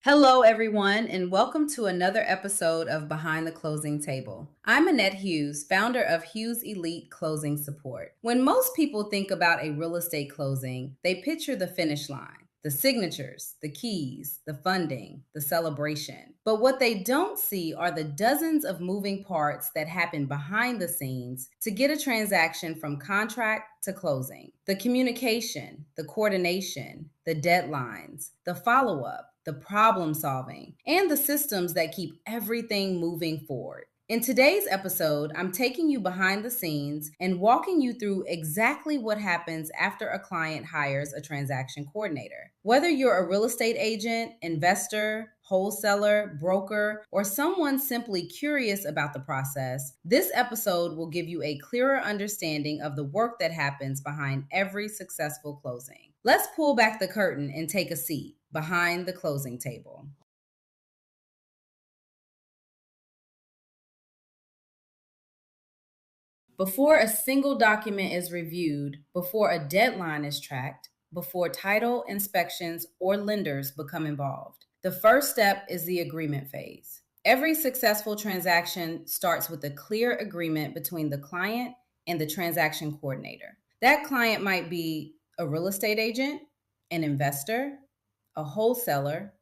Hello, everyone, and welcome to another episode of Behind the Closing Table. I'm Annette Hughes, founder of Hughes Elite Closing Support. When most people think about a real estate closing, they picture the finish line, the signatures, the keys, the funding, the celebration. But what they don't see are the dozens of moving parts that happen behind the scenes to get a transaction from contract to closing. The communication, the coordination, the deadlines, the follow-up, the problem solving, and the systems that keep everything moving forward. In today's episode, I'm taking you behind the scenes and walking you through exactly what happens after a client hires a transaction coordinator. Whether you're a real estate agent, investor, wholesaler, broker, or someone simply curious about the process, this episode will give you a clearer understanding of the work that happens behind every successful closing. Let's pull back the curtain and take a seat behind the closing table. Before a single document is reviewed, before a deadline is tracked, before title, inspections, or lenders become involved, the first step is the agreement phase. Every successful transaction starts with a clear agreement between the client and the transaction coordinator. That client might be a real estate agent, an investor, a wholesaler,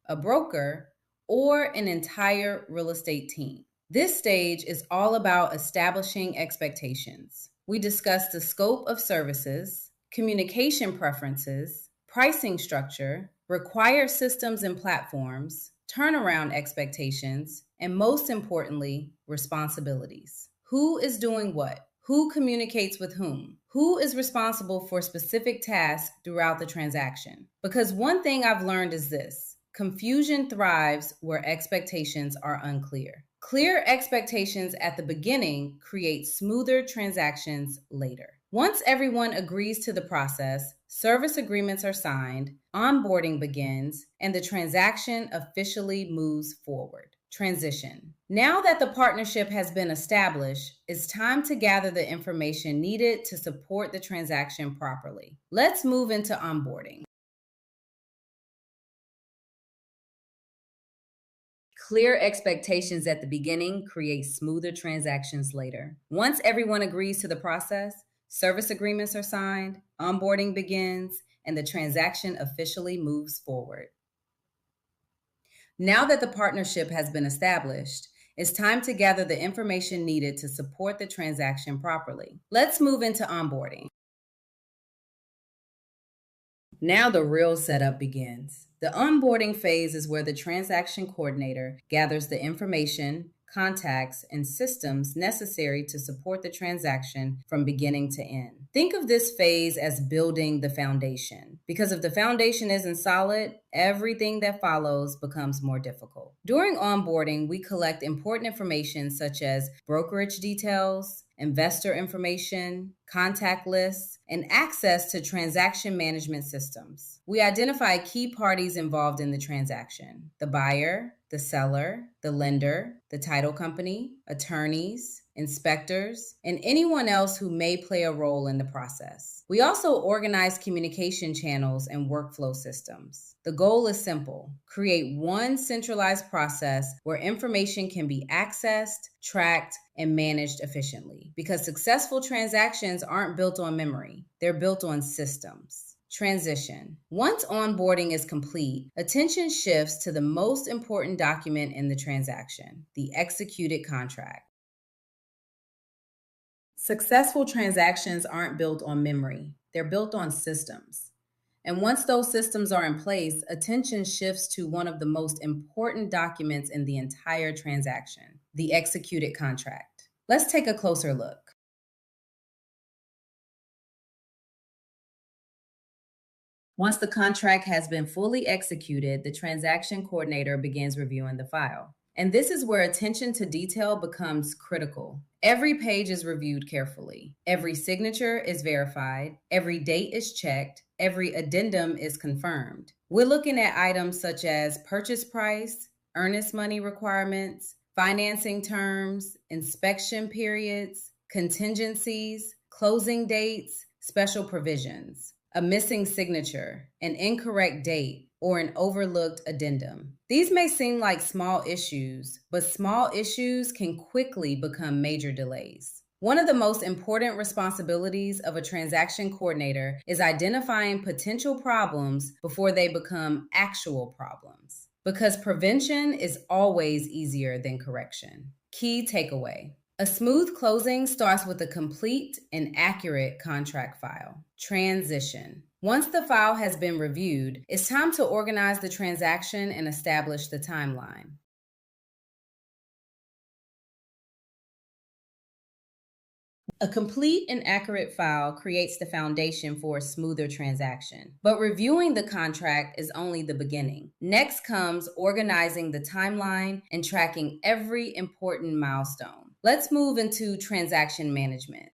a broker, or an entire real estate team. This stage is all about establishing expectations. We discuss the scope of services, communication preferences, pricing structure, required systems and platforms, turnaround expectations, and most importantly, responsibilities. Who is doing what? Who communicates with whom? Who is responsible for specific tasks throughout the transaction? Because one thing I've learned is this: confusion thrives where expectations are unclear. Clear expectations at the beginning create smoother transactions later. Once everyone agrees to the process, service agreements are signed, onboarding begins, and the transaction officially moves forward. Transition. Now that the partnership has been established, it's time to gather the information needed to support the transaction properly. Let's move into onboarding. Clear expectations at the beginning create smoother transactions later. Once everyone agrees to the process, service agreements are signed, onboarding begins, and the transaction officially moves forward. Now that the partnership has been established, it's time to gather the information needed to support the transaction properly. Let's move into onboarding. Now the real setup begins. The onboarding phase is where the transaction coordinator gathers the information, contacts, and systems necessary to support the transaction from beginning to end. Think of this phase as building the foundation, because if the foundation isn't solid, everything that follows becomes more difficult. During onboarding, we collect important information such as brokerage details, investor information, contact lists, and access to transaction management systems. We identify key parties involved in the transaction: the buyer, the seller, the lender, the title company, attorneys, inspectors, and anyone else who may play a role in the process. We also organize communication channels and workflow systems. The goal is simple: create one centralized process where information can be accessed, tracked, and managed efficiently. Because successful transactions aren't built on memory, they're built on systems. Transition. Once onboarding is complete, attention shifts to the most important document in the transaction: the executed contract. Successful transactions aren't built on memory, they're built on systems. And once those systems are in place, attention shifts to one of the most important documents in the entire transaction: the executed contract. Let's take a closer look. Once the contract has been fully executed, the transaction coordinator begins reviewing the file. And this is where attention to detail becomes critical. Every page is reviewed carefully. Every signature is verified. Every date is checked. Every addendum is confirmed. We're looking at items such as purchase price, earnest money requirements, financing terms, inspection periods, contingencies, closing dates, special provisions. A missing signature, an incorrect date, or an overlooked addendum. These may seem like small issues, but small issues can quickly become major delays. One of the most important responsibilities of a transaction coordinator is identifying potential problems before they become actual problems, because prevention is always easier than correction. Key takeaway: a smooth closing starts with a complete and accurate contract file. Transition: once the file has been reviewed, it's time to organize the transaction and establish the timeline. A complete and accurate file creates the foundation for a smoother transaction. But reviewing the contract is only the beginning. Next comes organizing the timeline and tracking every important milestone. Let's move into transaction management.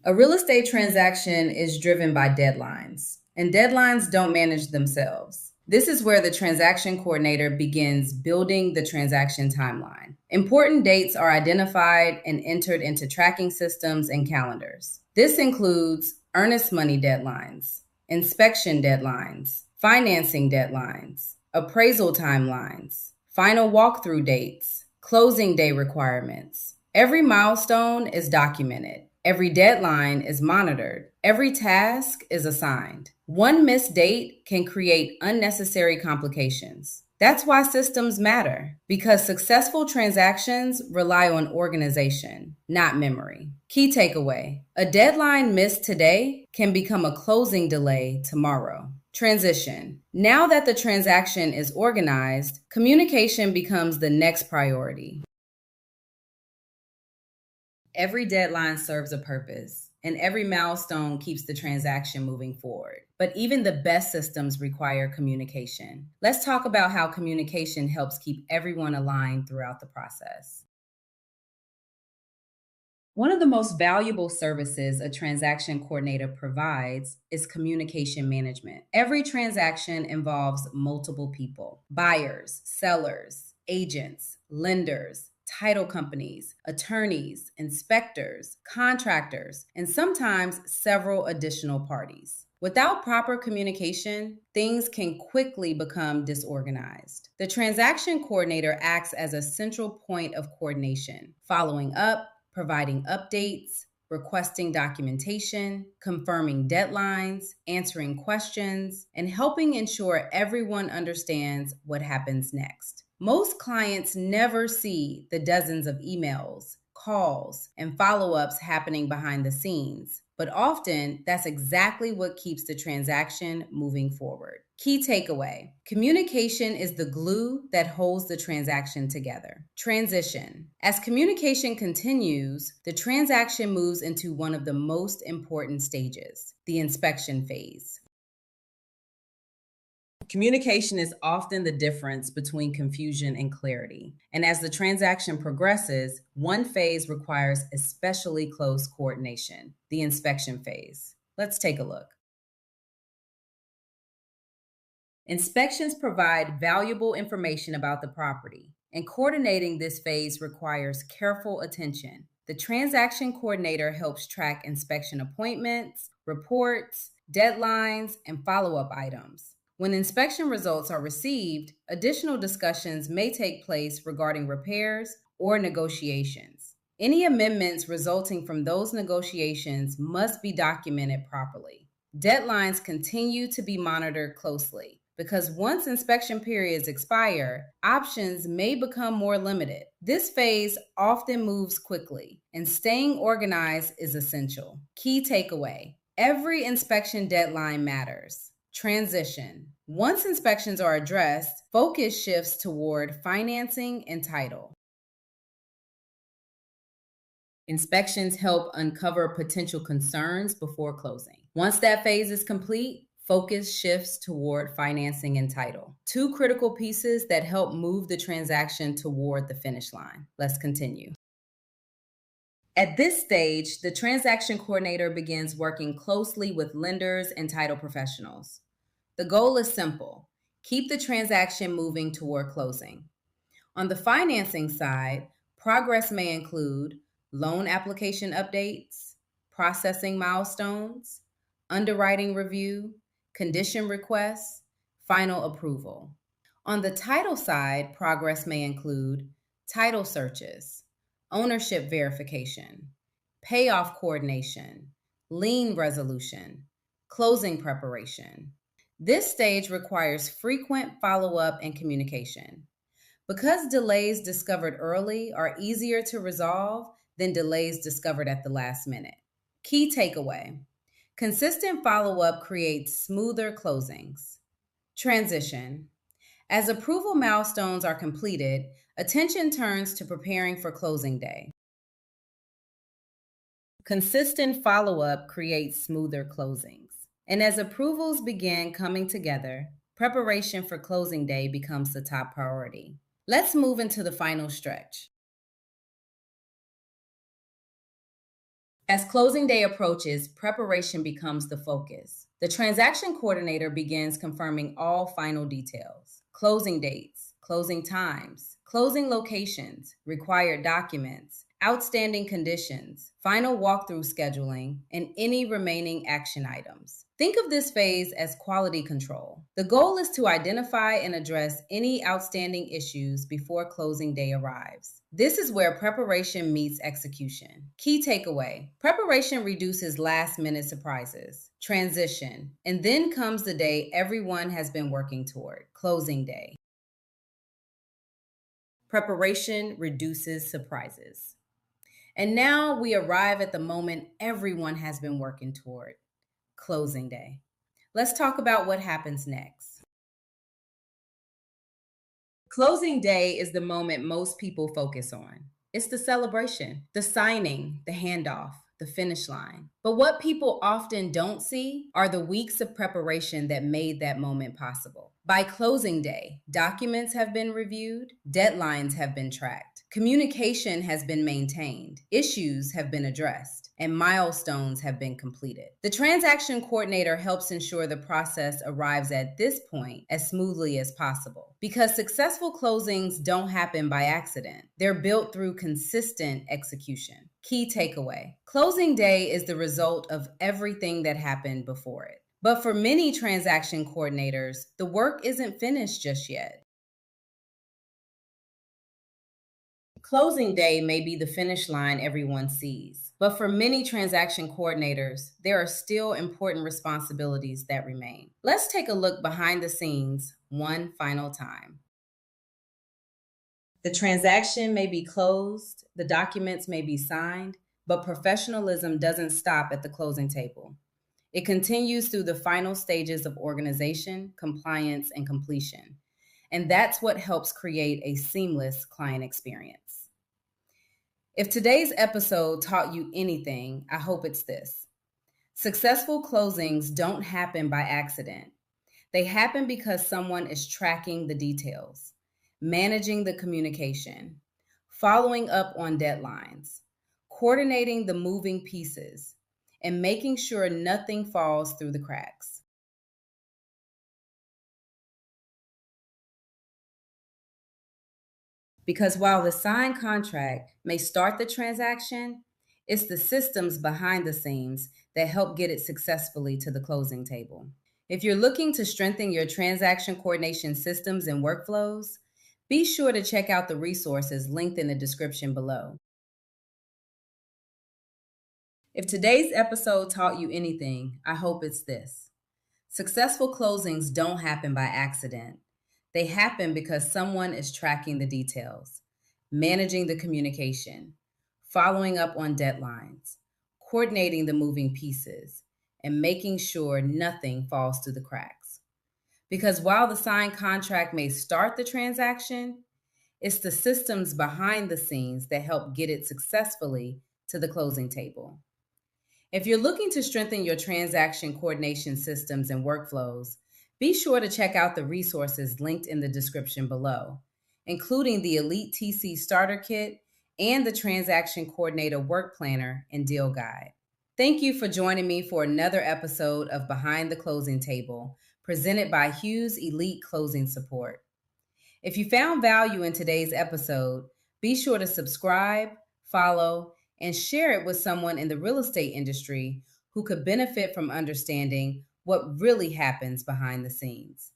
A real estate transaction is driven by deadlines, and deadlines don't manage themselves. This is where the transaction coordinator begins building the transaction timeline. Important dates are identified and entered into tracking systems and calendars. This includes earnest money deadlines, inspection deadlines, financing deadlines, appraisal timelines, final walkthrough dates, closing day requirements. Every milestone is documented. Every deadline is monitored. Every task is assigned. One missed date can create unnecessary complications. That's why systems matter, because successful transactions rely on organization, not memory. Key takeaway: a deadline missed today can become a closing delay tomorrow. Transition: now that the transaction is organized, communication becomes the next priority. Every deadline serves a purpose, and every milestone keeps the transaction moving forward. But even the best systems require communication. Let's talk about how communication helps keep everyone aligned throughout the process. One of the most valuable services a transaction coordinator provides is communication management. Every transaction involves multiple people: buyers, sellers, agents, lenders, title companies, attorneys, inspectors, contractors, and sometimes several additional parties. Without proper communication, things can quickly become disorganized. The transaction coordinator acts as a central point of coordination, following up, providing updates, requesting documentation, confirming deadlines, answering questions, and helping ensure everyone understands what happens next. Most clients never see the dozens of emails, calls, and follow-ups happening behind the scenes, but often that's exactly what keeps the transaction moving forward. Key takeaway: communication is the glue that holds the transaction together. Transition: as communication continues, the transaction moves into one of the most important stages, the inspection phase. Communication is often the difference between confusion and clarity. And as the transaction progresses, one phase requires especially close coordination: the inspection phase. Let's take a look. Inspections provide valuable information about the property, and coordinating this phase requires careful attention. The transaction coordinator helps track inspection appointments, reports, deadlines, and follow-up items. When inspection results are received, additional discussions may take place regarding repairs or negotiations. Any amendments resulting from those negotiations must be documented properly. Deadlines continue to be monitored closely, because once inspection periods expire, options may become more limited. This phase often moves quickly, and staying organized is essential. Key takeaway: every inspection deadline matters. Transition: once inspections are addressed, focus shifts toward financing and title. Inspections help uncover potential concerns before closing. Once that phase is complete, focus shifts toward financing and title, two critical pieces that help move the transaction toward the finish line. Let's continue. At this stage, the transaction coordinator begins working closely with lenders and title professionals. The goal is simple: keep the transaction moving toward closing. On the financing side, progress may include loan application updates, processing milestones, underwriting review, condition requests, final approval. On the title side, progress may include title searches, ownership verification, payoff coordination, lien resolution, closing preparation. This stage requires frequent follow-up and communication. Because delays discovered early are easier to resolve than delays discovered at the last minute. Key takeaway: consistent follow up creates smoother closings. Transition: as approval milestones are completed, attention turns to preparing for closing day. Consistent follow up creates smoother closings. And as approvals begin coming together, preparation for closing day becomes the top priority. Let's move into the final stretch. As closing day approaches, preparation becomes the focus. The transaction coordinator begins confirming all final details: closing dates, closing times, closing locations, required documents, outstanding conditions, final walkthrough scheduling, and any remaining action items. Think of this phase as quality control. The goal is to identify and address any outstanding issues before closing day arrives. This is where preparation meets execution. Key takeaway: preparation reduces last-minute surprises. Transition, and then comes the day everyone has been working toward, closing day. Preparation reduces surprises. And now we arrive at the moment everyone has been working toward, closing day. Let's talk about what happens next. Closing day is the moment most people focus on. It's the celebration, the signing, the handoff, the finish line. But what people often don't see are the weeks of preparation that made that moment possible. By closing day, documents have been reviewed, deadlines have been tracked, communication has been maintained, issues have been addressed, and milestones have been completed. The transaction coordinator helps ensure the process arrives at this point as smoothly as possible. Because successful closings don't happen by accident, they're built through consistent execution. Key takeaway: closing day is the result of everything that happened before it. But for many transaction coordinators, the work isn't finished just yet. Closing day may be the finish line everyone sees, but for many transaction coordinators, there are still important responsibilities that remain. Let's take a look behind the scenes one final time. The transaction may be closed, the documents may be signed, but professionalism doesn't stop at the closing table. It continues through the final stages of organization, compliance, and completion. And that's what helps create a seamless client experience. If today's episode taught you anything, I hope it's this: successful closings don't happen by accident. They happen because someone is tracking the details, managing the communication, following up on deadlines, coordinating the moving pieces, and making sure nothing falls through the cracks. Because while the signed contract may start the transaction, it's the systems behind the scenes that help get it successfully to the closing table. If you're looking to strengthen your transaction coordination systems and workflows, be sure to check out the resources linked in the description below. If today's episode taught you anything, I hope it's this: successful closings don't happen by accident. They happen because someone is tracking the details, managing the communication, following up on deadlines, coordinating the moving pieces, and making sure nothing falls through the cracks. Because while the signed contract may start the transaction, it's the systems behind the scenes that help get it successfully to the closing table. If you're looking to strengthen your transaction coordination systems and workflows, be sure to check out the resources linked in the description below, including the Elite TC Starter Kit and the Transaction Coordinator Work Planner and Deal Guide. Thank you for joining me for another episode of Behind the Closing Table, presented by Hughes Elite Closing Support. If you found value in today's episode, be sure to subscribe, follow, and share it with someone in the real estate industry who could benefit from understanding what really happens behind the scenes.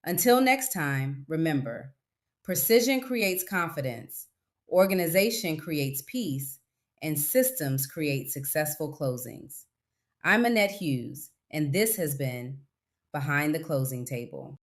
Until next time, remember, precision creates confidence, organization creates peace, and systems create successful closings. I'm Annette Hughes, and this has been Behind the Closing Table.